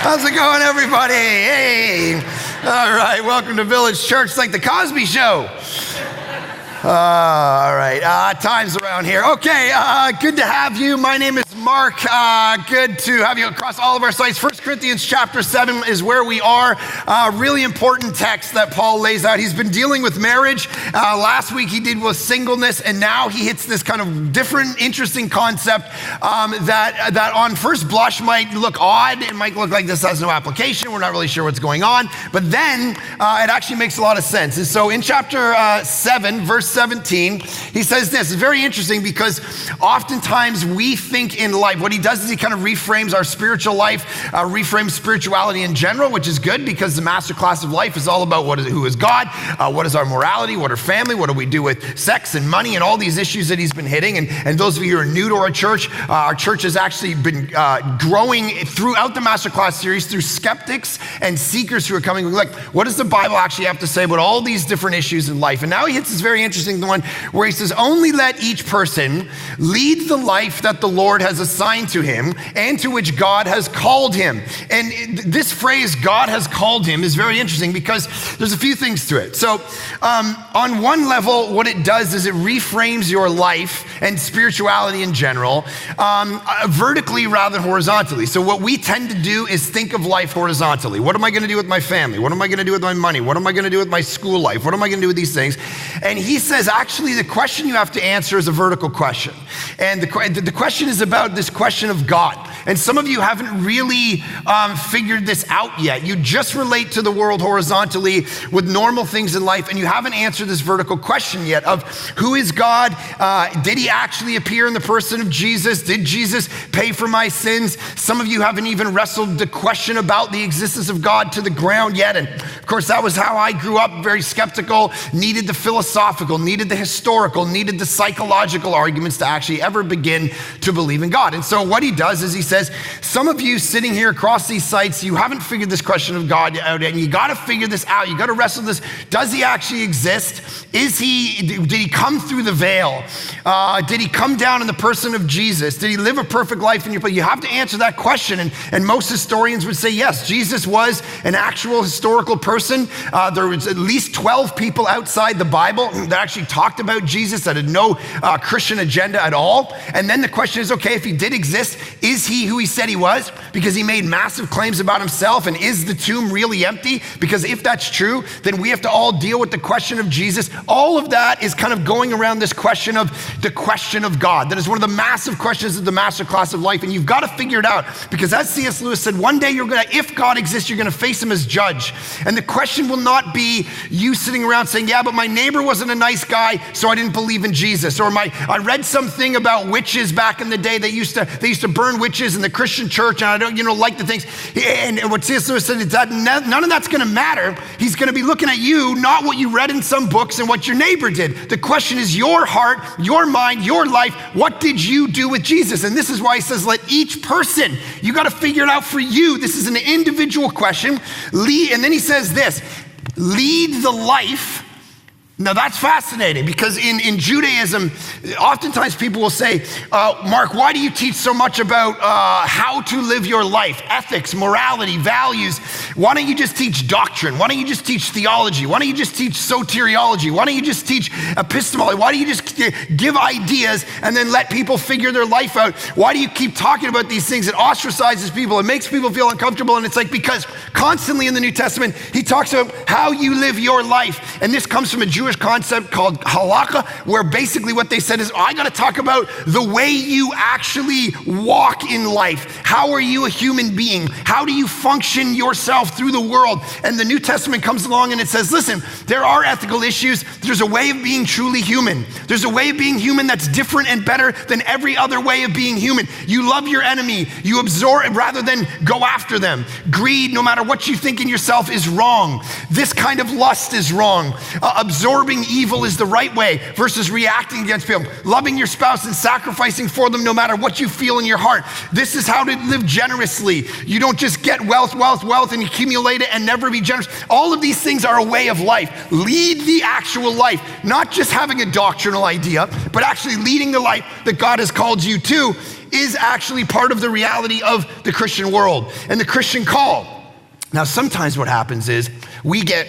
How's it going, everybody? Hey. All right, welcome to Village Church. It's like the Cosby Show. All right, times around here. Okay, good to have you. My name is Mark. Good to have you across all of our sites. 1 Corinthians chapter 7 is where we are. Really important text that Paul lays out. He's been dealing with marriage. Last week he did with singleness, and now he hits this kind of different, interesting concept that on first blush might look odd. It might look like this has no application. We're not really sure what's going on. But then it actually makes a lot of sense. And so in chapter 7, verse 17, he says this. It's very interesting because oftentimes we think in life, what he does is he kind of reframes our spiritual life, reframes spirituality in general, which is good because the Masterclass of life is all about who is God, what is our morality, what are family, what do we do with sex and money and all these issues that he's been hitting. And those of you who are new to our church has actually been growing throughout the Masterclass series through skeptics and seekers who are coming, like, what does the Bible actually have to say about all these different issues in life? And now he hits this very interesting one where he says, only let each person lead the life that the Lord has assigned to him and to which God has called him. And this phrase, God has called him, is very interesting because there's a few things to it. So on one level, what it does is it reframes your life and spirituality in general vertically rather than horizontally. So what we tend to do is think of life horizontally. What am I going to do with my family? What am I going to do with my money? What am I going to do with my school life? What am I going to do with these things? And he says, actually, the question you have to answer is a vertical question. And the question is about this question of God. And some of you haven't really figured this out yet. You just relate to the world horizontally with normal things in life, and you haven't answered this vertical question yet of who is God? Did he actually appear in the person of Jesus? Did Jesus pay for my sins? Some of you haven't even wrestled the question about the existence of God to the ground yet. And of course, that was how I grew up, very skeptical, needed the philosophical, needed the historical, needed the psychological arguments to actually ever begin to believe in God. And so what he does is he says, some of you sitting here across these sites, you haven't figured this question of God out yet, and you got to figure this out. You got to wrestle this. Does he actually exist? Did he come through the veil? Did he come down in the person of Jesus? Did he live a perfect life in your place? You have to answer that question. And most historians would say, yes, Jesus was an actual historical person. There was at least 12 people outside the Bible that actually talked about Jesus that had no Christian agenda at all. And then the question is, okay, if he did exist, is he who he said he was? Because he made massive claims about himself. And is the tomb really empty? Because if that's true, then we have to all deal with the question of Jesus. All of that is kind of going around this question of the question of God. That is one of the massive questions of the Masterclass of life. And you've got to figure it out. Because as C.S. Lewis said, one day if God exists, you're going to face him as judge. And the question will not be you sitting around saying, yeah, but my neighbor wasn't a nice guy, so I didn't believe in Jesus. Or I read something about witches back in the day. They used to burn witches in the Christian church, and I don't, like the things. And what C.S. Lewis said is that none of that's going to matter. He's going to be looking at you, not what you read in some books and what your neighbor did. The question is your heart, your mind, your life. What did you do with Jesus? And this is why he says, let each person, you got to figure it out for you. This is an individual question. And then he says this, lead the life. Now that's fascinating because in Judaism, oftentimes people will say, Mark, why do you teach so much about how to live your life, ethics, morality, values? Why don't you just teach doctrine? Why don't you just teach theology? Why don't you just teach soteriology? Why don't you just teach epistemology? Why don't you just give ideas and then let people figure their life out? Why do you keep talking about these things? It ostracizes people. It makes people feel uncomfortable. And it's like, because constantly in the New Testament, he talks about how you live your life. And this comes from a Jewish concept called halakha, where basically what they said is, I got to talk about the way you actually walk in life. How are you a human being? How do you function yourself through the world? And the New Testament comes along and it says, listen, there are ethical issues. There's a way of being truly human. There's a way of being human that's different and better than every other way of being human. You love your enemy. You absorb rather than go after them. Greed, no matter what you think in yourself, is wrong. This kind of lust is wrong. Absorbing evil is the right way versus reacting against people. Loving your spouse and sacrificing for them no matter what you feel in your heart. This is how to live generously. You don't just get wealth and accumulate it and never be generous. All of these things are a way of life. Lead the actual life, not just having a doctrinal idea, but actually leading the life that God has called you to is actually part of the reality of the Christian world and the Christian call. Now, sometimes what happens is we get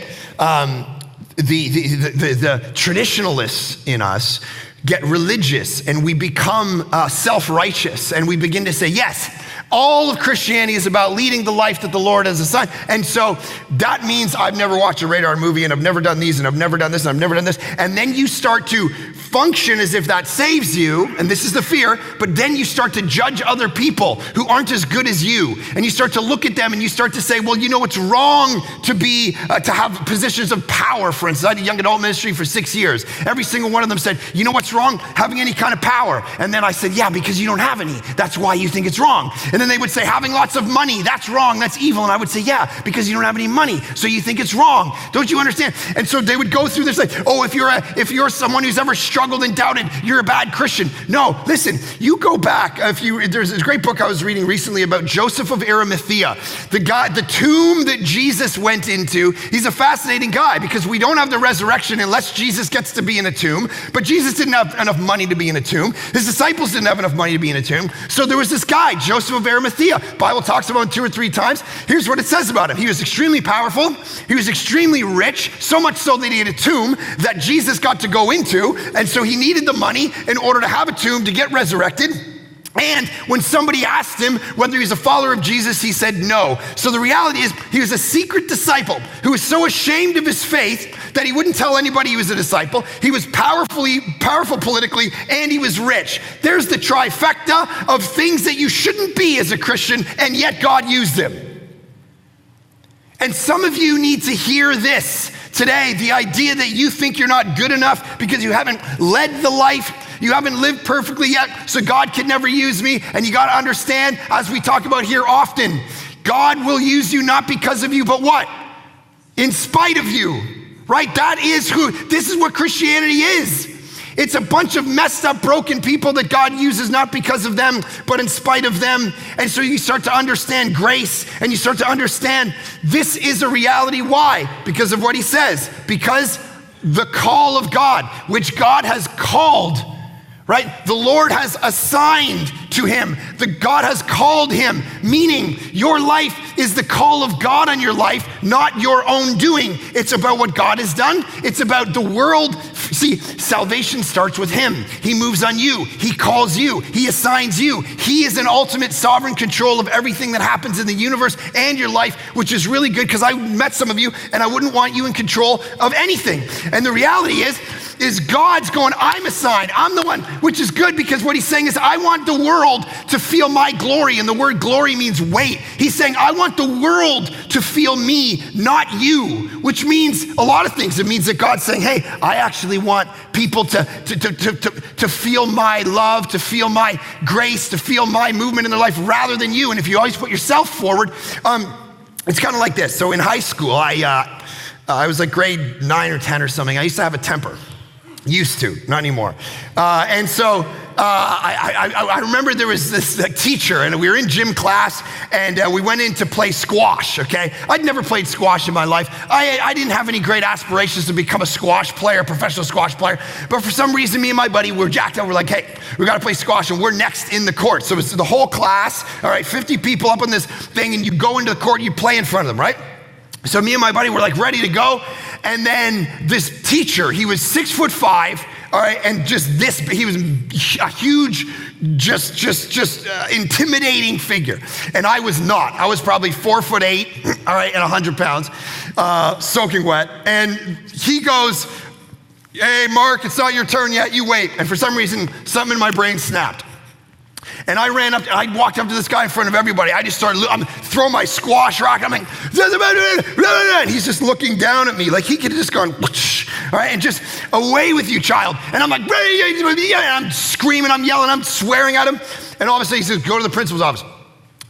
the traditionalists in us get religious, and we become self-righteous, and we begin to say, yes, all of Christianity is about leading the life that the Lord has assigned. And so that means I've never watched a Radar movie, and I've never done these, and I've never done this, and I've never done this. And then you start to function as if that saves you, and this is the fear, but then you start to judge other people who aren't as good as you. And you start to look at them and you start to say, well, you know, it's wrong to be, to have positions of power, for instance. I did young adult ministry for 6 years. Every single one of them said, you know what's wrong? Having any kind of power. And then I said, yeah, because you don't have any. That's why you think it's wrong. And then they would say, having lots of money, that's wrong, that's evil. And I would say, yeah, because you don't have any money, so you think it's wrong. Don't you understand? And so they would go through this like, oh, if you're someone who's ever struggled and doubted, you're a bad Christian. No, listen, you go back. There's this great book I was reading recently about Joseph of Arimathea, the tomb that Jesus went into. He's a fascinating guy because we don't have the resurrection unless Jesus gets to be in a tomb, but Jesus didn't have enough money to be in a tomb. His disciples didn't have enough money to be in a tomb. So there was this guy, Joseph of Arimathea. Bible talks about him 2 or 3 times. Here's what it says about him. He was extremely powerful. He was extremely rich, so much so that he had a tomb that Jesus got to go into. And so he needed the money in order to have a tomb to get resurrected. And when somebody asked him whether he was a follower of Jesus, he said no. So the reality is he was a secret disciple who was so ashamed of his faith that he wouldn't tell anybody he was a disciple. He was powerful politically, and he was rich. There's the trifecta of things that you shouldn't be as a Christian, and yet God used them. And some of you need to hear this today, the idea that you think you're not good enough because you haven't led the life, you haven't lived perfectly yet, so God can never use me. And you got to understand, as we talk about here often, God will use you not because of you, but what? In spite of you, right? This is what Christianity is. It's a bunch of messed up, broken people that God uses not because of them, but in spite of them. And so you start to understand grace, and you start to understand this is a reality. Why? Because of what he says. Because the call of God, which God has called, right? The Lord has assigned to him. God has called him, meaning your life is the call of God on your life, not your own doing. It's about what God has done. It's about the world. See, salvation starts with him. He moves on you. He calls you. He assigns you. He is in ultimate sovereign control of everything that happens in the universe and your life, which is really good because I met some of you and I wouldn't want you in control of anything. And the reality is God's going, I'm assigned. I'm the one, which is good because what he's saying is I want the world to feel my glory. And the word glory means weight. He's saying, I want the world to feel me, not you, which means a lot of things. It means that God's saying, hey, I actually want people to feel my love, to feel my grace, to feel my movement in their life rather than you. And if you always put yourself forward, it's kind of like this. So in high school, I was like grade 9 or 10 or something. I used to have a temper. Used to, not anymore. And so I remember there was this teacher, and we were in gym class, and we went in to play squash, okay? I'd never played squash in my life. I didn't have any great aspirations to become a squash player, professional squash player, but for some reason, me and my buddy were jacked up. We're like, hey, we gotta play squash, and we're next in the court. So it's the whole class, all right, 50 people up on this thing, and you go into the court, and you play in front of them, right? So me and my buddy were like ready to go. And then this teacher, he was 6'5", all right, and he was a huge, just intimidating figure. And I was not. I was probably 4'8", all right, and 100 pounds, soaking wet. And he goes, hey, Mark, it's not your turn yet, you wait. And for some reason, something in my brain snapped. And I ran up, I walked up to this guy in front of everybody. I just started, I'm throwing my squash rock. I'm like, and he's just looking down at me like he could have just gone, all right, and just away with you, child. And I'm like, and I'm screaming, I'm yelling, I'm swearing at him. And all of a sudden he says, go to the principal's office.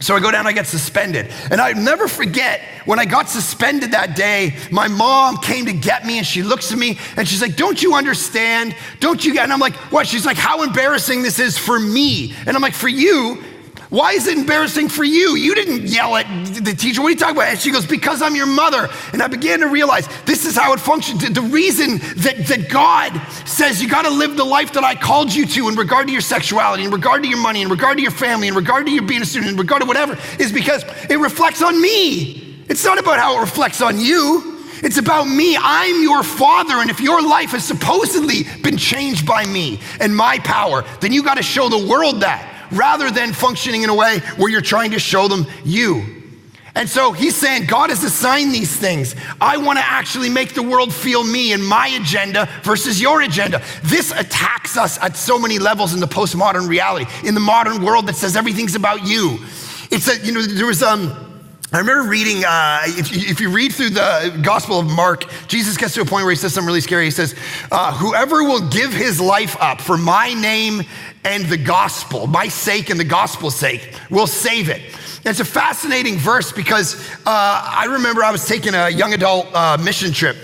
So I go down, I get suspended. And I never forget, when I got suspended that day, my mom came to get me and she looks at me and she's like, don't you understand? Don't you get? And I'm like, what? She's like, how embarrassing this is for me. And I'm like, for you? Why is it embarrassing for you? You didn't yell at the teacher. What are you talking about? And she goes, because I'm your mother. And I began to realize this is how it functions. The reason that God says you got to live the life that I called you to in regard to your sexuality, in regard to your money, in regard to your family, in regard to your being a student, in regard to whatever, is because it reflects on me. It's not about how it reflects on you. It's about me. I'm your father, and if your life has supposedly been changed by me and my power, then you got to show the world that, rather than functioning in a way where you're trying to show them you. And so he's saying, God has assigned these things. I want to actually make the world feel me and my agenda versus your agenda. This attacks us at so many levels in the postmodern reality, in the modern world that says everything's about you. It's a, there was, I remember reading, if you read through the Gospel of Mark, Jesus gets to a point where he says something really scary. He says, whoever will give his life up for my name and the gospel, my sake and the gospel's sake, will save it. And it's a fascinating verse because I remember I was taking a young adult mission trip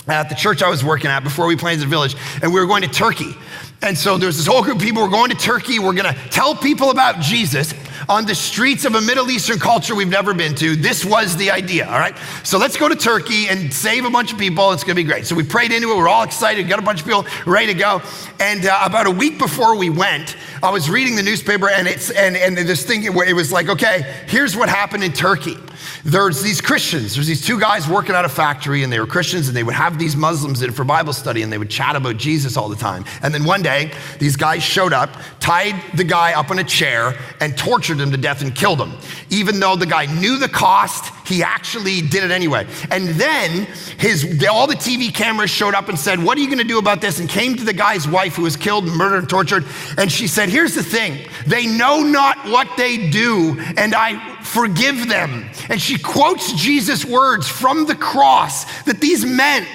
at the church I was working at before we planted the village, and we were going to Turkey. And so there's this whole group of people, we're going to Turkey, we're gonna tell people about Jesus on the streets of a Middle Eastern culture we've never been to. This was the idea, all right? So let's go to Turkey and save a bunch of people, it's gonna be great. So we prayed into it, we're all excited, got a bunch of people ready to go. And about a week before we went, I was reading the newspaper and this thing where it was like, okay, here's what happened in Turkey. There's these Christians, there's these two guys working at a factory, and they were Christians, and they would have these Muslims in for Bible study, and they would chat about Jesus all the time. And then one day, these guys showed up, tied the guy up on a chair, and tortured him to death and killed him. Even though the guy knew the cost, he actually did it anyway. And then all the TV cameras showed up and said, what are you gonna do about this? And came to the guy's wife who was killed, murdered, and tortured. And she said, here's the thing, they know not what they do, and I forgive them. And she quotes Jesus' words from the cross that these men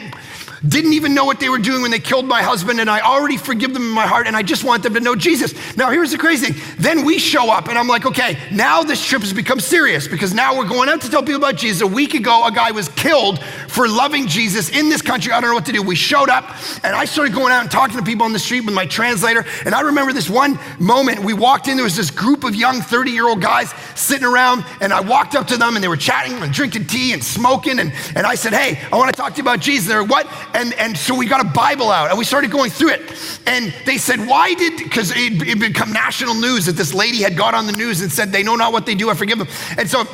didn't even know what they were doing when they killed my husband, and I already forgive them in my heart, and I just want them to know Jesus. Now, here's the crazy thing. Then we show up, and I'm like, okay, now this trip has become serious, because now we're going out to tell people about Jesus. A week ago, a guy was killed for loving Jesus in this country. I don't know what to do. We showed up, and I started going out and talking to people on the street with my translator, and I remember this one moment. We walked in, there was this group of young 30-year-old guys sitting around, and I walked up to them, and they were chatting and drinking tea and smoking, and I said, hey, I want to talk to you about Jesus. They're what? And so we got a Bible out and we started going through it. And they said, because it become national news that this lady had got on the news and said, they know not what they do, I forgive them. And so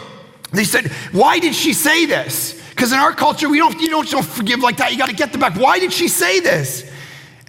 they said, why did she say this? Because in our culture, you don't forgive like that, you got to get them back. Why did she say this?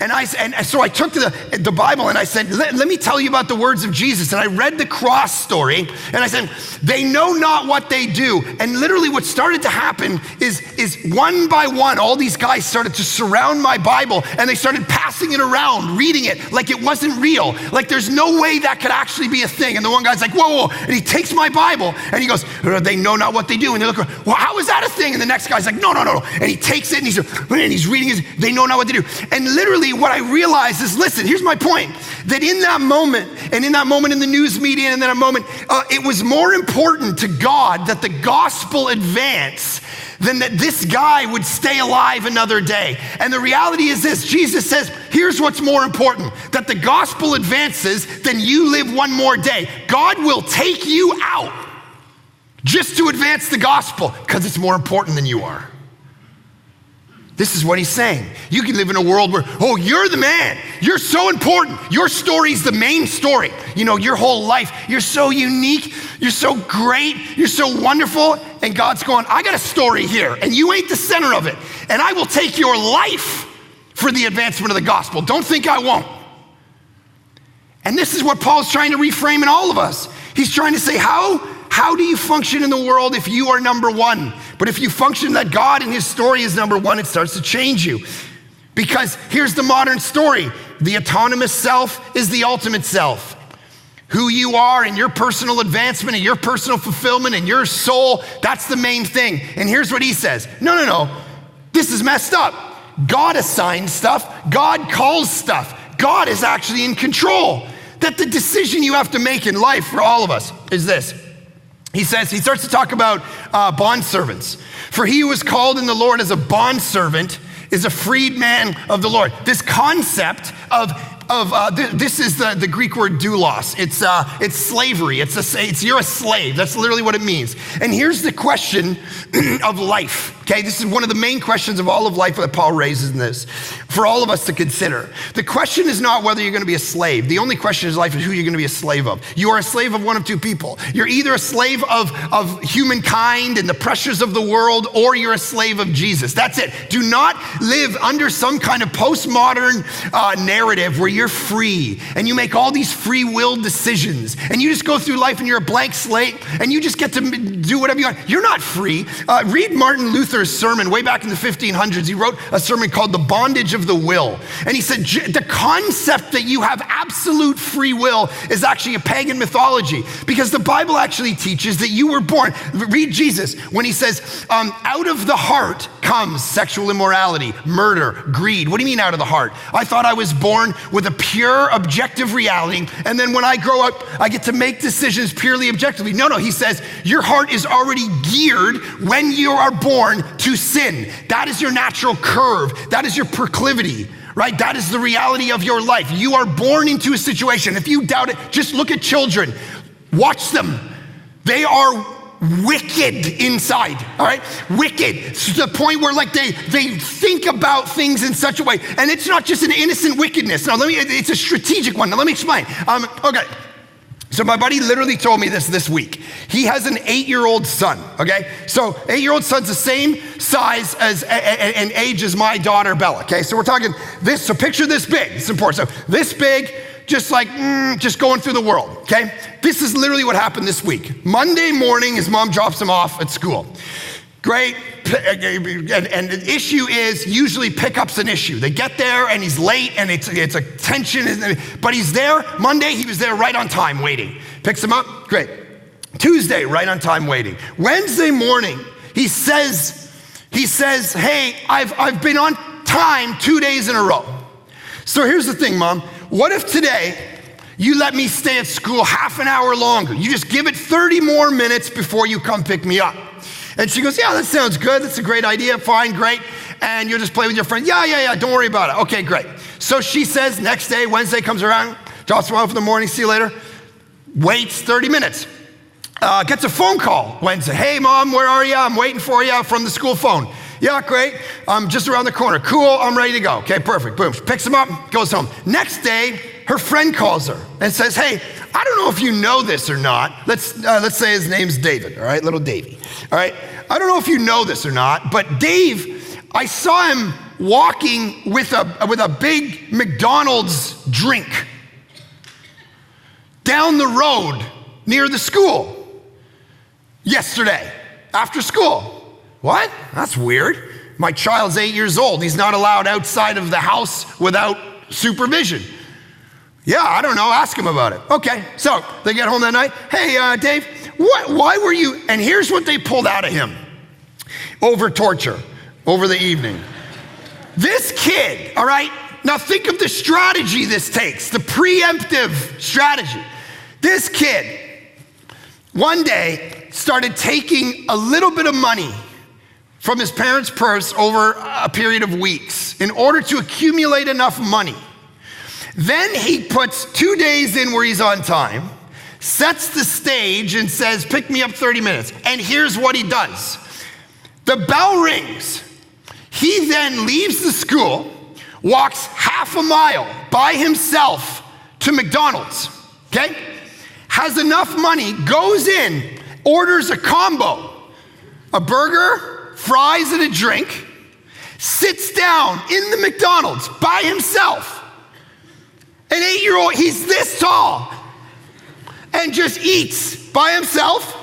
And so I took to the Bible and I said, let me tell you about the words of Jesus. And I read the cross story and I said, they know not what they do. And literally what started to happen is one by one, all these guys started to surround my Bible and they started passing it around, reading it like it wasn't real. Like there's no way that could actually be a thing. And the one guy's like, whoa. And he takes my Bible and he goes, they know not what they do. And they look, well, how is that a thing? And the next guy's like, no. And he takes it and he's reading it. They know not what they do. And literally what I realized is, listen, here's my point, that in that moment, and in that moment in the news media, and in that moment, it was more important to God that the gospel advance than that this guy would stay alive another day. And the reality is this, Jesus says, here's what's more important, that the gospel advances than you live one more day. God will take you out just to advance the gospel because it's more important than you are. This is what he's saying. You can live in a world where, oh, you're the man. You're so important. Your story's the main story. You know, your whole life, you're so unique. You're so great. You're so wonderful. And God's going, I got a story here and you ain't the center of it. And I will take your life for the advancement of the gospel. Don't think I won't. And this is what Paul's trying to reframe in all of us. He's trying to say, how do you function in the world if you are number one? But if you function that God and his story is number one, it starts to change you. Because here's the modern story. The autonomous self is the ultimate self. Who you are and your personal advancement and your personal fulfillment and your soul, that's the main thing. And here's what he says. No. This is messed up. God assigns stuff. God calls stuff. God is actually in control. That the decision you have to make in life for all of us is this. He starts to talk about bondservants. For he who is called in the Lord as a bondservant is a freed man of the Lord. This concept of this is the Greek word doulos. It's slavery. You're a slave. That's literally what it means. And here's the question of life. Okay, this is one of the main questions of all of life that Paul raises in this for all of us to consider. The question is not whether you're going to be a slave. The only question in life is who you're going to be a slave of. You are a slave of one of two people. You're either a slave of humankind and the pressures of the world, or you're a slave of Jesus. That's it. Do not live under some kind of postmodern narrative where you're free and you make all these free will decisions and you just go through life and you're a blank slate and you just get to do whatever you want. You're not free. Read Martin Luther's sermon way back in the 1500s. He wrote a sermon called The Bondage of the Will. And he said, the concept that you have absolute free will is actually a pagan mythology, because the Bible actually teaches that you were born. Read Jesus when he says, out of the heart comes sexual immorality, murder, greed. What do you mean out of the heart? I thought I was born with a pure objective reality, and then when I grow up, I get to make decisions purely objectively. No, he says your heart is already geared when you are born to sin. That is your natural curve. That is your proclivity, right? That is the reality of your life. You are born into a situation. If you doubt it, just look at children. Watch them. They are wicked inside, all right? Wicked, to the point where like they think about things in such a way. And it's not just an innocent wickedness. Now it's a strategic one. Now let me explain. Okay. So my buddy literally told me this week. He has an 8-year-old son, okay? So 8-year-old son's the same size as and age as my daughter Bella, okay? So we're talking this, so picture this big, it's important. So this big, just going through the world, okay? This is literally what happened this week. Monday morning, his mom drops him off at school. Great, and the issue is usually pickup's an issue. They get there and he's late and it's a tension, but he's there. Monday, he was there right on time waiting. Picks him up, great. Tuesday, right on time waiting. Wednesday morning, he says, hey, I've been on time 2 days in a row. So here's the thing, Mom. What if today you let me stay at school half an hour longer? You just give it 30 more minutes before you come pick me up. And she goes, yeah, that sounds good. That's a great idea. Fine, great. And you'll just play with your friend. Yeah. Don't worry about it. Okay, great. So she says, next day, Wednesday comes around, drops him off in the morning, see you later. Waits 30 minutes. Gets a phone call Wednesday. Hey, Mom, where are you? I'm waiting for you from the school phone. Yeah, great. I'm just around the corner. Cool, I'm ready to go. Okay, perfect. Boom. She picks him up, goes home. Next day, her friend calls her and says, hey, I don't know if you know this or not. Let's say his name's David, all right? Little Davey, all right? I don't know if you know this or not, but Dave, I saw him walking with a big McDonald's drink down the road near the school yesterday after school. What? That's weird. My child's 8 years old. He's not allowed outside of the house without supervision. Yeah, I don't know. Ask him about it. Okay, so they get home that night. Hey, Dave, why were you? And here's what they pulled out of him over torture, over the evening. This kid, all right? Now think of the strategy this takes, the preemptive strategy. This kid, one day, started taking a little bit of money from his parents' purse over a period of weeks in order to accumulate enough money. Then he puts 2 days in where he's on time, sets the stage and says, pick me up 30 minutes. And here's what he does. The bell rings. He then leaves the school, walks half a mile by himself to McDonald's, okay? Has enough money, goes in, orders a combo, a burger, fries and a drink, sits down in the McDonald's by himself. An 8-year-old, he's this tall, and just eats by himself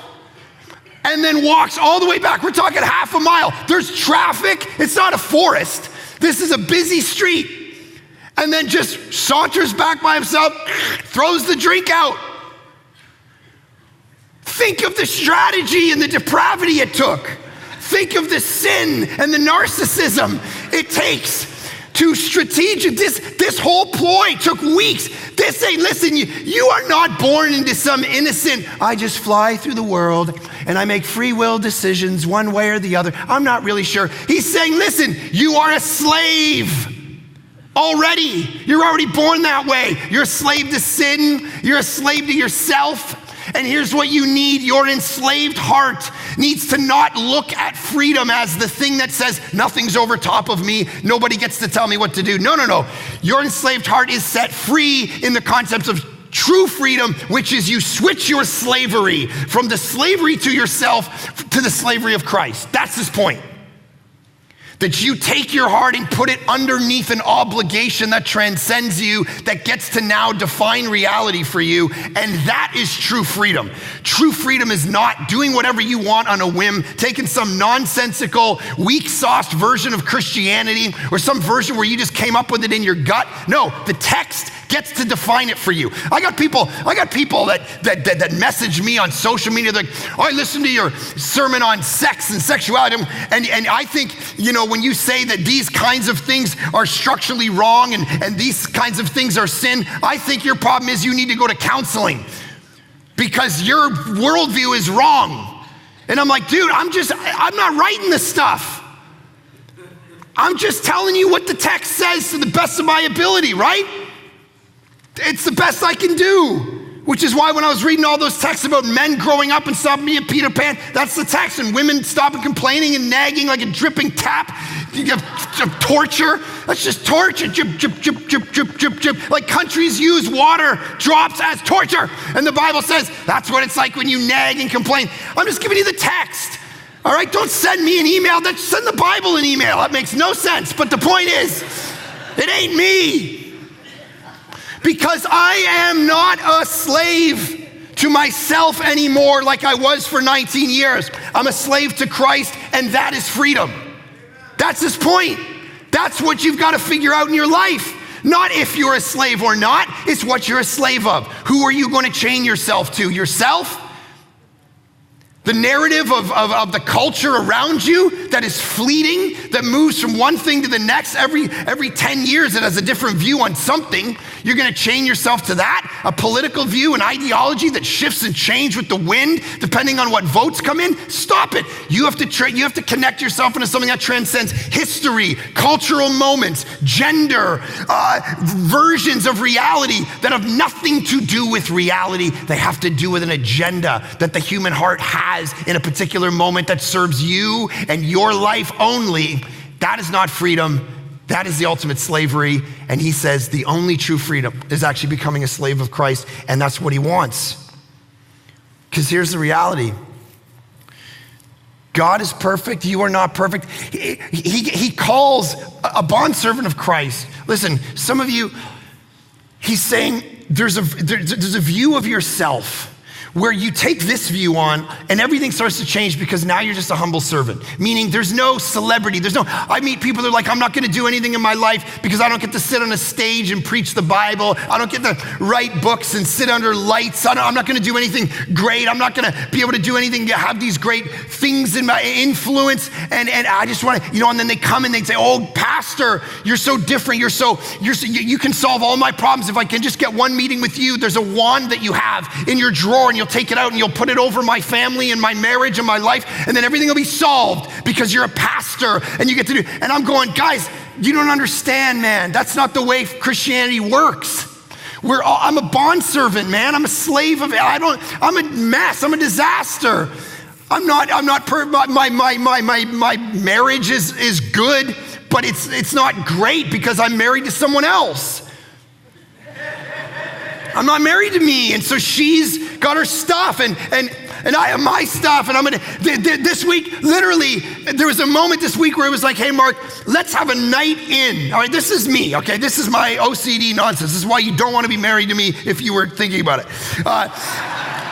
and then walks all the way back. We're talking half a mile. There's traffic. It's not a forest. This is a busy street. And then just saunters back by himself, throws the drink out. Think of the strategy and the depravity it took. Think of the sin and the narcissism it takes to strategic. This whole ploy took weeks. This ain't, listen, you are not born into some innocent, I just fly through the world and I make free will decisions one way or the other. I'm not really sure. He's saying, listen, you are a slave. Already, you're already born that way. You're a slave to sin. You're a slave to yourself. And here's what you need. Your enslaved heart needs to not look at freedom as the thing that says, nothing's over top of me. Nobody gets to tell me what to do. No. Your enslaved heart is set free in the concepts of true freedom, which is you switch your slavery from the slavery to yourself to the slavery of Christ. That's his point. That you take your heart and put it underneath an obligation that transcends you, that gets to now define reality for you, and that is true freedom. True freedom is not doing whatever you want on a whim, taking some nonsensical, weak-sauced version of Christianity, or some version where you just came up with it in your gut. No, the text gets to define it for you. I got people that message me on social media, like, oh, I listened to your sermon on sex and sexuality, and I think, when you say that these kinds of things are structurally wrong and these kinds of things are sin, I think your problem is you need to go to counseling because your worldview is wrong. And I'm like, dude, I'm not writing this stuff. I'm just telling you what the text says to the best of my ability, right? It's the best I can do. Which is why when I was reading all those texts about men growing up and stopping being Peter Pan, that's the text. And women stopping complaining and nagging like a dripping tap. You have torture. That's just torture. Drip, drip, drip, drip, drip, drip, drip. Like countries use water drops as torture. And the Bible says that's what it's like when you nag and complain. I'm just giving you the text. All right, don't send me an email. Send the Bible an email. That makes no sense. But the point is, it ain't me. Because I am not a slave to myself anymore like I was for 19 years. I'm a slave to Christ, and that is freedom. That's his point. That's what you've got to figure out in your life. Not if you're a slave or not, it's what you're a slave of. Who are you going to chain yourself to? Yourself? The narrative of the culture around you that is fleeting, that moves from one thing to the next. Every 10 years it has a different view on something. You're gonna chain yourself to that? A political view, an ideology that shifts and changes with the wind depending on what votes come in? Stop it. You have to connect yourself into something that transcends history, cultural moments, gender, versions of reality that have nothing to do with reality. They have to do with an agenda that the human heart has in a particular moment that serves you and your life only. That is not freedom. That is the ultimate slavery. And he says the only true freedom is actually becoming a slave of Christ, and that's what he wants. Because here's the reality. God is perfect. You are not perfect. He calls a bondservant of Christ. Listen, some of you, he's saying there's a view of yourself where you take this view on and everything starts to change because now you're just a humble servant. Meaning there's no celebrity. I meet people that are like, I'm not gonna do anything in my life because I don't get to sit on a stage and preach the Bible. I don't get to write books and sit under lights. I'm not gonna do anything great. I'm not gonna be able to do anything to have these great things in my influence. And I just wanna, and then they come and they say, oh, pastor, you're so different. You can solve all my problems if I can just get one meeting with you. There's a wand that you have in your drawer and you'll take it out and you'll put it over my family and my marriage and my life, and then everything will be solved because you're a pastor and you get to do. And I'm going, guys, you don't understand, man. That's not the way Christianity works. I'm a bondservant, man. I'm a slave of it. I'm a mess. I'm a disaster. My marriage is good, but it's not great because I'm married to someone else. I'm not married to me, and so she's got her stuff, and I have my stuff, and this week, literally, there was a moment this week where it was like, hey, Mark, let's have a night in. All right, this is me, okay? This is my OCD nonsense. This is why you don't want to be married to me if you were thinking about it.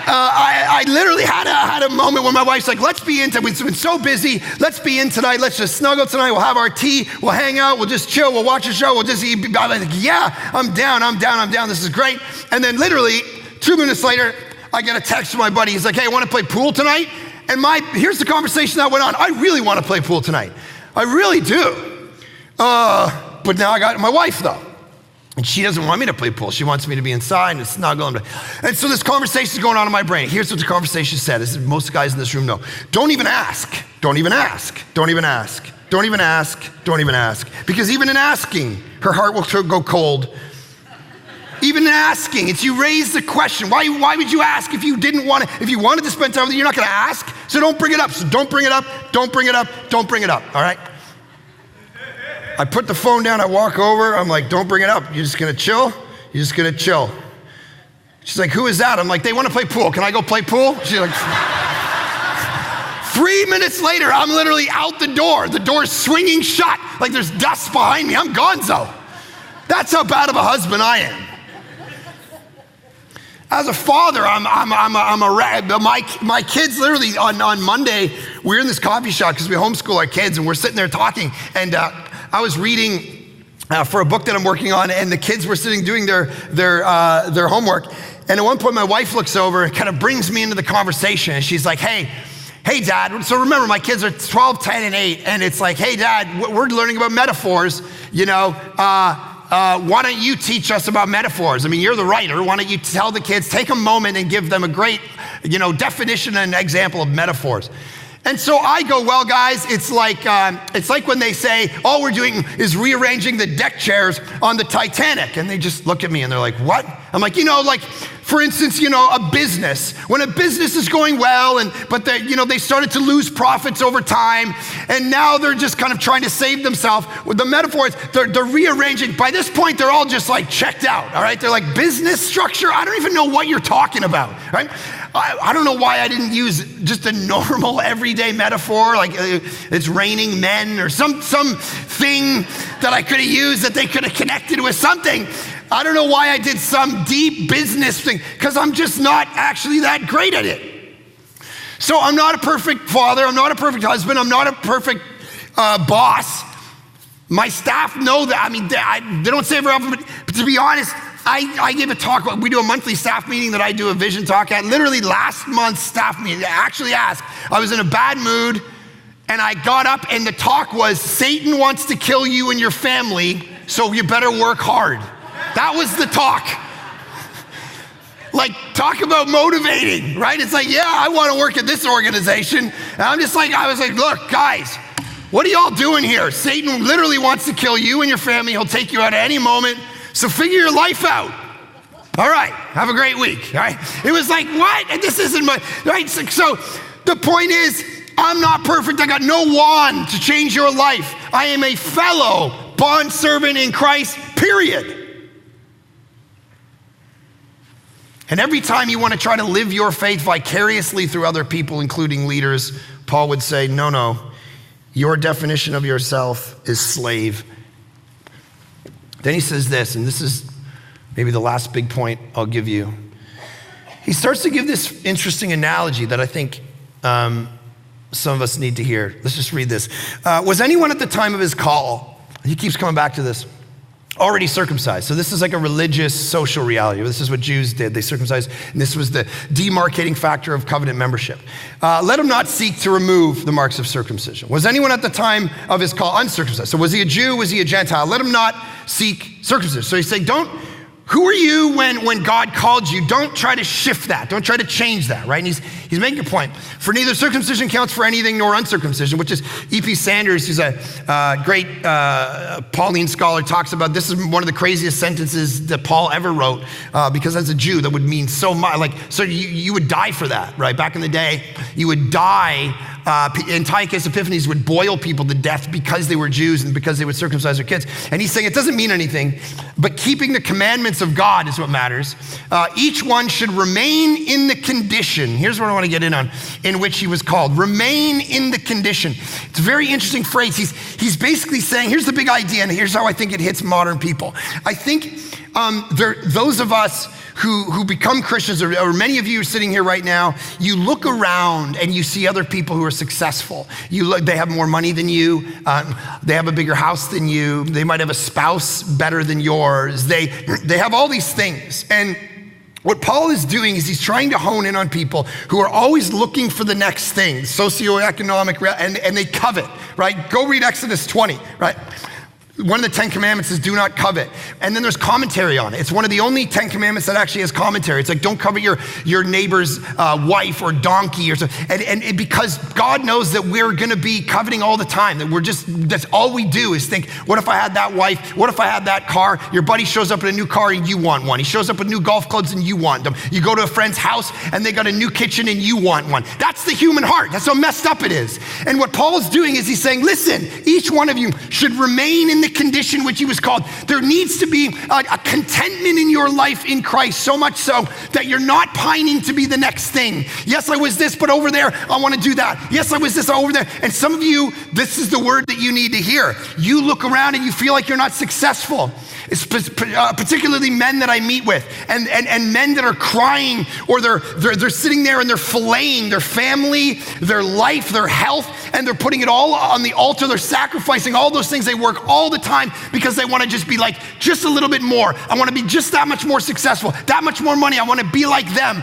I literally had a moment when my wife's like, let's be in tonight. We've been so busy. Let's be in tonight. Let's just snuggle tonight. We'll have our tea. We'll hang out. We'll just chill. We'll watch a show. We'll just eat. I'm like, yeah, I'm down. This is great. And then literally 2 minutes later, I get a text from my buddy. He's like, hey, I want to play pool tonight. And here's the conversation that went on. I really want to play pool tonight. I really do. But now I got my wife though. And she doesn't want me to play pool. She wants me to be inside and snuggle. And so this conversation is going on in my brain. Here's what the conversation said. This is most guys in this room know. Don't even ask. Don't even ask. Don't even ask. Don't even ask. Don't even ask. Because even in asking, her heart will go cold. Even in asking, it's you raise the question. Why would you ask if you didn't want to? If you wanted to spend time with it, you're not going to ask. So don't bring it up. So don't bring it up. Don't bring it up. Don't bring it up. All right? I put the phone down. I walk over. I'm like, don't bring it up. You're just going to chill? You're just going to chill. She's like, who is that? I'm like, they want to play pool. Can I go play pool? She's like, 3 minutes later, I'm literally out the door. The door's swinging shut. Like there's dust behind me. I'm gonzo. That's how bad of a husband I am. As a father, my kids literally on Monday, we were in this coffee shop because we homeschool our kids and we're sitting there talking. And I was reading for a book that I'm working on, and the kids were sitting doing their homework. And at one point, my wife looks over and kind of brings me into the conversation. And she's like, hey, Dad. So remember, my kids are 12, 10, and 8. And it's like, hey, Dad, we're learning about metaphors. Why don't you teach us about metaphors? I mean, you're the writer. Why don't you tell the kids, take a moment and give them a great, definition and example of metaphors. And so I go, well, guys, it's like when they say, all we're doing is rearranging the deck chairs on the Titanic. And they just look at me and they're like, what? I'm like, for instance, a business. When a business is going well, but they started to lose profits over time, and now they're just kind of trying to save themselves. With the metaphors, they're rearranging. By this point, they're all just like checked out, all right? They're like, business structure? I don't even know what you're talking about, right? I don't know why I didn't use just a normal everyday metaphor, like it's raining men or some thing that I could have used that they could have connected with something. I don't know why I did some deep business thing, because I'm just not actually that great at it. So I'm not a perfect father. I'm not a perfect husband. I'm not a perfect boss. My staff know that. I mean, they don't say it very often, but to be honest, I give a talk. We do a monthly staff meeting that I do a vision talk at. Literally last month's staff meeting, I actually asked. I was in a bad mood, and I got up, and the talk was, Satan wants to kill you and your family, so you better work hard. That was the talk. Like, talk about motivating, right? It's like, yeah, I want to work at this organization. And I was like, look, guys, what are y'all doing here? Satan literally wants to kill you and your family. He'll take you out at any moment. So figure your life out. All right, have a great week, all right? It was like, what? And this isn't my, right? So the point is, I'm not perfect. I got no wand to change your life. I am a fellow bondservant in Christ, period. And every time you want to try to live your faith vicariously through other people, including leaders, Paul would say, no, your definition of yourself is slave. Then he says this, and this is maybe the last big point I'll give you. He starts to give this interesting analogy that I think some of us need to hear. Let's just read this. Was anyone at the time of his call, he keeps coming back to this, already circumcised? So this is like a religious, social reality. This is what Jews did. They circumcised, and this was the demarcating factor of covenant membership. Let him not seek to remove the marks of circumcision. Was anyone at the time of his call uncircumcised? So was he a Jew? Was he a Gentile? Let him not seek circumcision. So he's saying, who are you when God called you? Don't try to shift that. Don't try to change that, right? And he's making a point. For neither circumcision counts for anything nor uncircumcision, which is E.P. Sanders, who's a great Pauline scholar, talks about this is one of the craziest sentences that Paul ever wrote, because as a Jew, that would mean so much. So you would die for that, right? Back in the day, you would die. Antiochus Epiphanes would boil people to death because they were Jews and because they would circumcise their kids. And he's saying it doesn't mean anything, but keeping the commandments of God is what matters. Each one should remain in the condition, here's what I want to get in which he was called. Remain in the condition. It's a very interesting phrase. He's basically saying, here's the big idea, and here's how I think it hits modern people. I think those of us who become Christians, or many of you sitting here right now, you look around and you see other people who are successful. They have more money than you. They have a bigger house than you. They might have a spouse better than yours. They have all these things. And what Paul is doing is he's trying to hone in on people who are always looking for the next thing, socioeconomic, and they covet, right? Go read Exodus 20, right? One of the 10 commandments is do not covet. And then there's commentary on it. It's one of the only 10 commandments that actually has commentary. It's like, don't covet your neighbor's wife or donkey or something. And because God knows that we're gonna be coveting all the time, that's all we do is think, what if I had that wife? What if I had that car? Your buddy shows up in a new car and you want one. He shows up with new golf clubs and you want them. You go to a friend's house and they got a new kitchen and you want one. That's the human heart. That's how messed up it is. And what Paul's doing is he's saying, listen, each one of you should remain in the condition which he was called. There needs to be a contentment in your life in Christ, so much so that you're not pining to be the next thing. Yes, I was this, but over there, I want to do that. Yes, I was this over there. And some of you, this is the word that you need to hear. You look around and you feel like you're not successful. It's particularly men that I meet with, and men that are crying, or they're sitting there and they're filleting their family, their life, their health, and they're putting it all on the altar. They're sacrificing all those things. They work all the time because they want to just be like, just a little bit more. I want to be just that much more successful, that much more money. I want to be like them.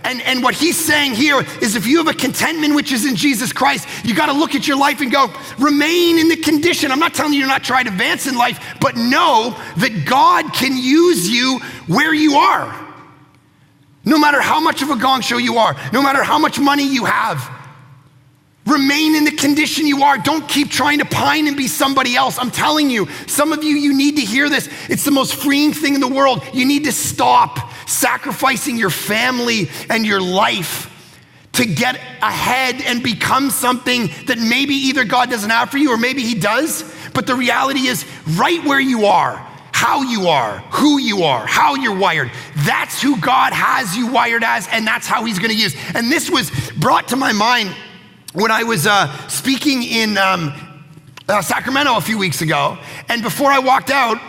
And what he's saying here is, if you have a contentment which is in Jesus Christ, you got to look at your life and go, remain in the condition. I'm not telling you to not try to advance in life, but know that God can use you where you are. No matter how much of a gong show you are, no matter how much money you have, remain in the condition you are. Don't keep trying to pine and be somebody else. I'm telling you, some of you need to hear this. It's the most freeing thing in the world. You need to stop sacrificing your family and your life to get ahead and become something that maybe either God doesn't have for you or maybe he does. But the reality is, right where you are, how you are, who you are, how you're wired, that's who God has you wired as, and that's how he's gonna use. And this was brought to my mind when I was speaking in Sacramento a few weeks ago. And before I walked out,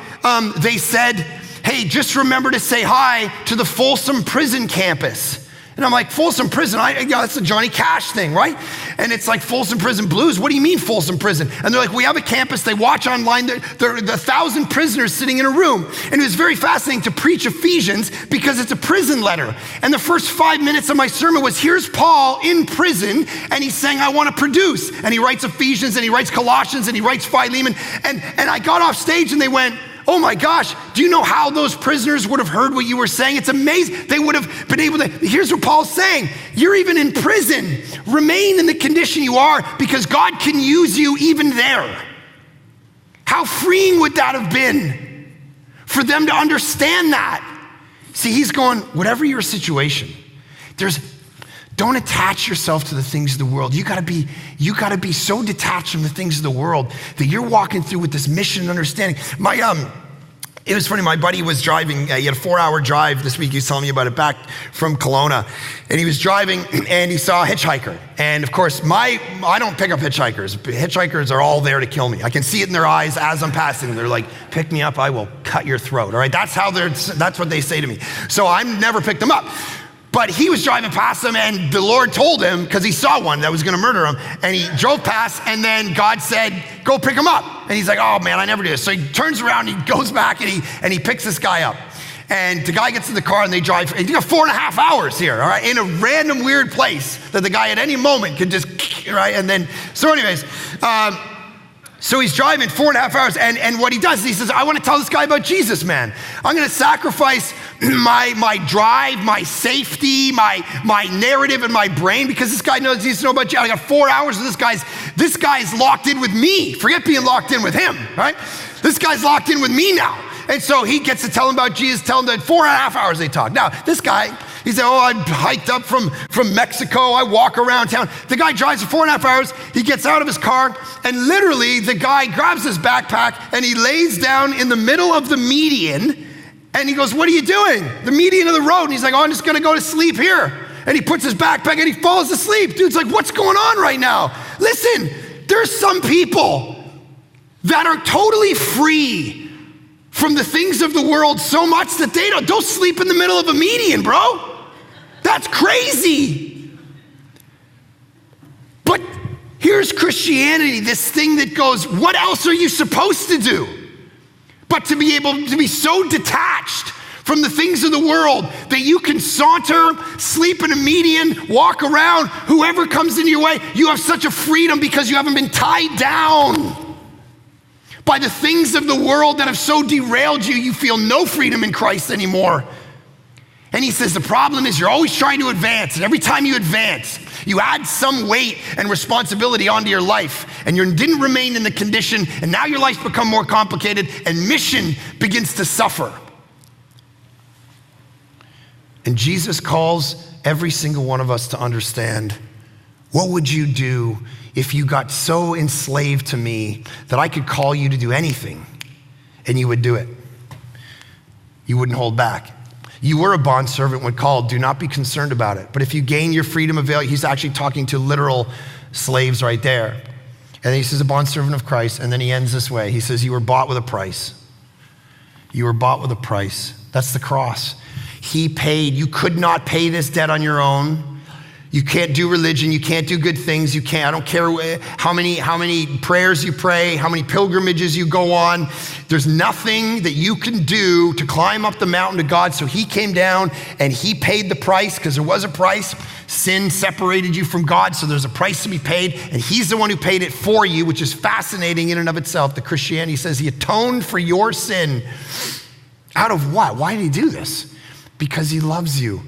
they said, hey, just remember to say hi to the Folsom Prison campus. And I'm like, Folsom Prison? That's a Johnny Cash thing, right? And it's like Folsom Prison Blues. What do you mean Folsom Prison? And they're like, we have a campus. They watch online. There are 1,000 prisoners sitting in a room. And it was very fascinating to preach Ephesians because it's a prison letter. And the first 5 minutes of my sermon was, here's Paul in prison, and he's saying, I want to produce. And he writes Ephesians, and he writes Colossians, and he writes Philemon. And I got off stage, and they went, oh my gosh, do you know how those prisoners would have heard what you were saying? It's amazing. They would have been able to, here's what Paul's saying. You're even in prison. Remain in the condition you are because God can use you even there. How freeing would that have been for them to understand that? See, he's going, whatever your situation, don't attach yourself to the things of the world. You gotta be so detached from the things of the world that you're walking through with this mission and understanding. It was funny, my buddy was driving, he had a 4-hour drive this week. He was telling me about it back from Kelowna. And he was driving and he saw a hitchhiker. And of course, I don't pick up hitchhikers. Hitchhikers are all there to kill me. I can see it in their eyes as I'm passing them. They're like, pick me up, I will cut your throat, all right? That's what they say to me. So I've never picked them up. But he was driving past them and the Lord told him, because he saw one that was gonna murder him, and he drove past and then God said, go pick him up. And he's like, oh man, I never do this. So he turns around, he goes back and he picks this guy up. And the guy gets in the car and they drive, he got 4.5 hours here, all right, in a random weird place that the guy at any moment could just, right? And then, so anyways, so he's driving 4.5 hours, and what he does is he says, I want to tell this guy about Jesus, man. I'm going to sacrifice my drive, my safety, my narrative, and my brain because this guy needs to know about Jesus. I got 4 hours of this guy's locked in with me. Forget being locked in with him, right? This guy's locked in with me now. And so he gets to tell him about Jesus, tell him that 4.5 hours they talk. Now, this guy, he said, oh, I hiked up from Mexico. I walk around town. The guy drives for 4.5 hours. He gets out of his car, and literally the guy grabs his backpack and he lays down in the middle of the median. And he goes, what are you doing? The median of the road. And he's like, oh, I'm just going to go to sleep here. And he puts his backpack and he falls asleep. Dude's like, what's going on right now? Listen, there's some people that are totally free from the things of the world so much that they don't sleep in the middle of a median, bro. That's crazy. But here's Christianity, this thing that goes, what else are you supposed to do but to be able to be so detached from the things of the world that you can saunter, sleep in a median, walk around, whoever comes into your way, you have such a freedom because you haven't been tied down by the things of the world that have so derailed you, you feel no freedom in Christ anymore. And he says the problem is you're always trying to advance, and every time you advance, you add some weight and responsibility onto your life, and you didn't remain in the condition, and now your life's become more complicated, and mission begins to suffer. And Jesus calls every single one of us to understand, what would you do if you got so enslaved to me that I could call you to do anything and you would do it? You wouldn't hold back. You were a bondservant when called. Do not be concerned about it. But if you gain your freedom of value, he's actually talking to literal slaves right there. And then he says, a bondservant of Christ. And then he ends this way. He says, you were bought with a price. You were bought with a price. That's the cross. He paid. You could not pay this debt on your own. You can't do religion. You can't do good things. You can't. I don't care how many prayers you pray, how many pilgrimages you go on. There's nothing that you can do to climb up the mountain to God. So he came down and he paid the price, because there was a price. Sin separated you from God, so there's a price to be paid, and he's the one who paid it for you, which is fascinating in and of itself. The Christianity says he atoned for your sin. Out of what? Why did he do this? Because he loves you.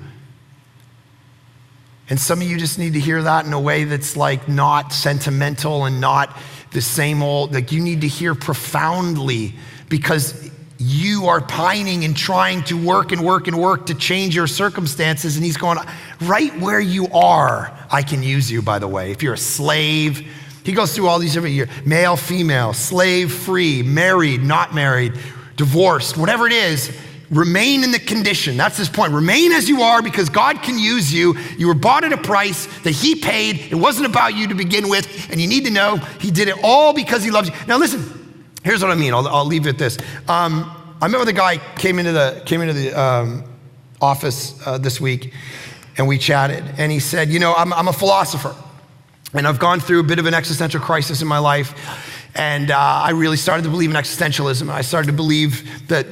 And some of you just need to hear that in a way that's like not sentimental and not the same old, like you need to hear profoundly, because you are pining and trying to work and work and work to change your circumstances. And he's going, right where you are, I can use you, by the way. If you're a slave, he goes through all these different years, male, female, slave, free, married, not married, divorced, whatever it is. Remain in the condition. That's his point. Remain as you are, because God can use you. You were bought at a price that he paid. It wasn't about you to begin with. And you need to know he did it all because he loves you. Now listen, here's what I mean. I'll leave it at this. I remember the guy came into the office this week, and we chatted. And he said, you know, I'm a philosopher, and I've gone through a bit of an existential crisis in my life. And I really started to believe in existentialism. I started to believe that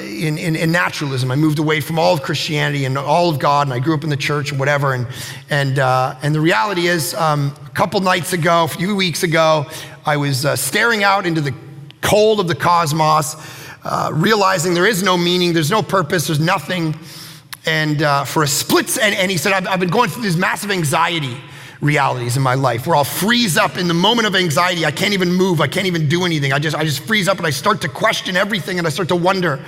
in naturalism. I moved away from all of Christianity and all of God, and I grew up in the church and whatever. And the reality is, a few weeks ago, I was staring out into the cold of the cosmos, realizing there is no meaning, there's no purpose, there's nothing. And for a split, and he said, I've been going through this massive anxiety realities in my life where I'll freeze up in the moment of anxiety. I can't even move. I can't even do anything. I just freeze up and I start to question everything and I start to wonder.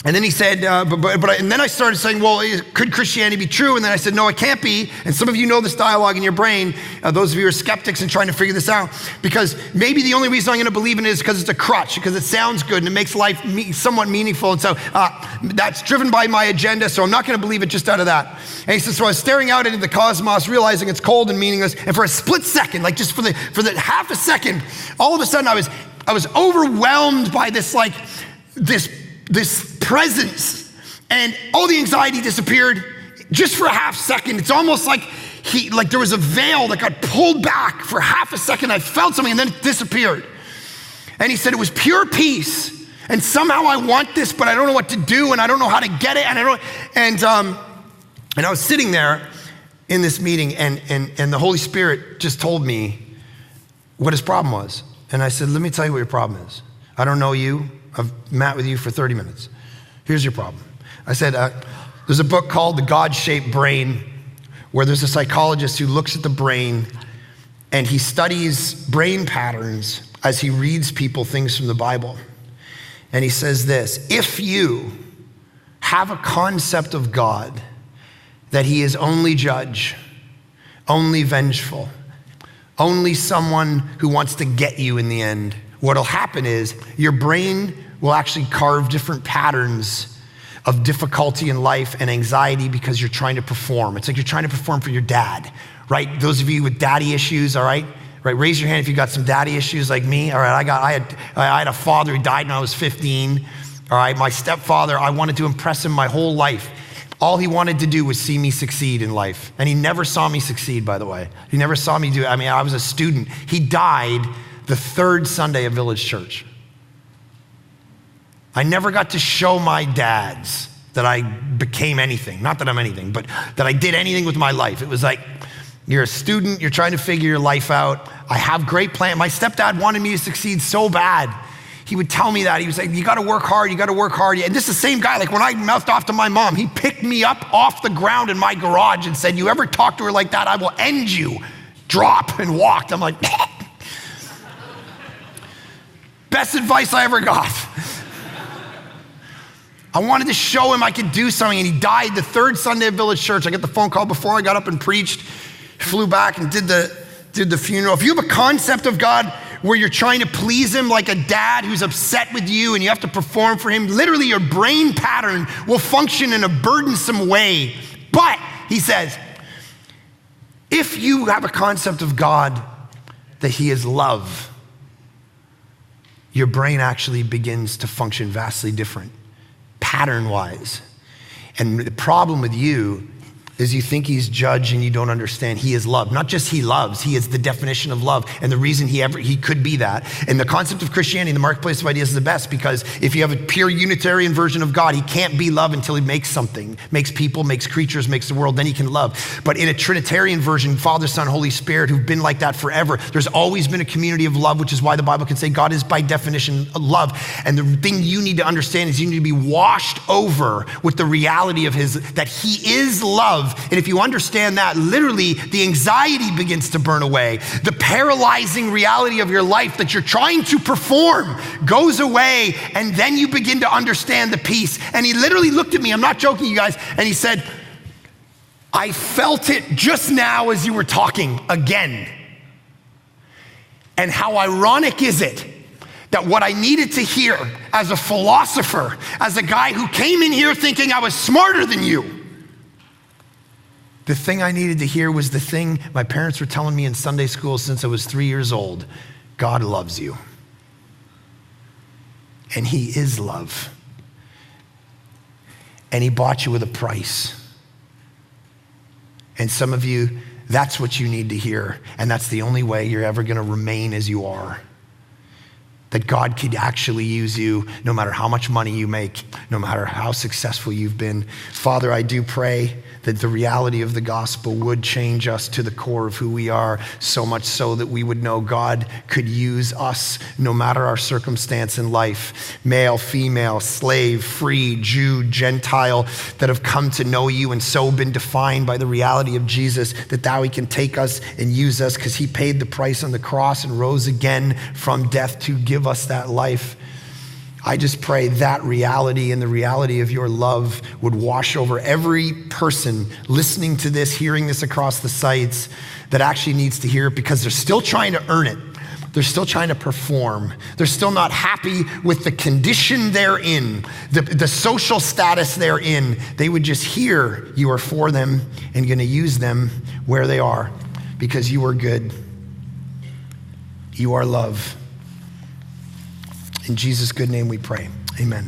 And then he said, and then I started saying, well, could Christianity be true? And then I said, no, it can't be. And some of you know this dialogue in your brain, those of you who are skeptics and trying to figure this out, because maybe the only reason I'm going to believe in it is because it's a crutch, because it sounds good and it makes life somewhat meaningful. And so that's driven by my agenda, so I'm not going to believe it just out of that. And he says, so I was staring out into the cosmos, realizing it's cold and meaningless. And for a split second, like just for the half a second, all of a sudden I was overwhelmed by this presence, and all the anxiety disappeared just for a half second. It's almost like there was a veil that got pulled back for half a second. I felt something and then it disappeared. And he said it was pure peace. And somehow I want this, but I don't know what to do, and I don't know how to get it. And I was sitting there in this meeting, and the Holy Spirit just told me what his problem was. And I said, let me tell you what your problem is. I don't know you. I've met with you for 30 minutes. Here's your problem. I said, there's a book called The God-Shaped Brain, where there's a psychologist who looks at the brain and he studies brain patterns as he reads people things from the Bible. And he says this: if you have a concept of God that he is only judge, only vengeful, only someone who wants to get you in the end, what'll happen is your brain will actually carve different patterns of difficulty in life and anxiety because you're trying to perform. It's like you're trying to perform for your dad, right? Those of you with daddy issues, all right? Right, raise your hand if you got some daddy issues like me. All right, I had a father who died when I was 15. All right, my stepfather, I wanted to impress him my whole life. All he wanted to do was see me succeed in life. And he never saw me succeed, by the way. He never saw me do it. I mean, I was a student. He died the third Sunday of Village Church. I never got to show my dads that I became anything. Not that I'm anything, but that I did anything with my life. It was like, You're a student, you're trying to figure your life out. I have great plans. My stepdad wanted me to succeed so bad. He would tell me that. He was like, you gotta work hard, you gotta work hard. And this is the same guy, like when I mouthed off to my mom, he picked me up off the ground in my garage and said, you ever talk to her like that, I will end you. Drop, and walked. I'm like, best advice I ever got. I wanted to show him I could do something, and he died the third Sunday at Village Church. I got the phone call before I got up and preached, flew back and did the funeral. If you have a concept of God where you're trying to please him like a dad who's upset with you and you have to perform for him, literally your brain pattern will function in a burdensome way. But, he says, if you have a concept of God that he is love, your brain actually begins to function vastly different, pattern-wise. And the problem with you is you think he's judge and you don't understand he is love. Not just he loves, he is the definition of love and the reason he could be that. And the concept of Christianity, the marketplace of ideas, is the best, because if you have a pure Unitarian version of God, he can't be love until he makes something, makes people, makes creatures, makes the world, then he can love. But in a Trinitarian version, Father, Son, Holy Spirit, who've been like that forever, there's always been a community of love, which is why the Bible can say God is by definition love. And the thing you need to understand is you need to be washed over with the reality of that he is love. And if you understand that, literally the anxiety begins to burn away. The paralyzing reality of your life that you're trying to perform goes away, and then you begin to understand the peace. And he literally looked at me, I'm not joking, you guys, and he said, I felt it just now as you were talking again. And how ironic is it that what I needed to hear as a philosopher, as a guy who came in here thinking I was smarter than you, the thing I needed to hear was the thing my parents were telling me in Sunday school since I was 3 years old. God loves you. And he is love. And he bought you with a price. And some of you, that's what you need to hear. And that's the only way you're ever gonna remain as you are. That God could actually use you no matter how much money you make, no matter how successful you've been. Father, I do pray that the reality of the gospel would change us to the core of who we are, so much so that we would know God could use us no matter our circumstance in life, male, female, slave, free, Jew, Gentile, that have come to know you and so been defined by the reality of Jesus, that thou he can take us and use us because he paid the price on the cross and rose again from death to give us that life. I just pray that reality and the reality of your love would wash over every person listening to this, hearing this across the sites, that actually needs to hear it because they're still trying to earn it. They're still trying to perform. They're still not happy with the condition they're in, the social status they're in. They would just hear you are for them and gonna use them where they are because you are good. You are love. In Jesus' good name we pray, amen.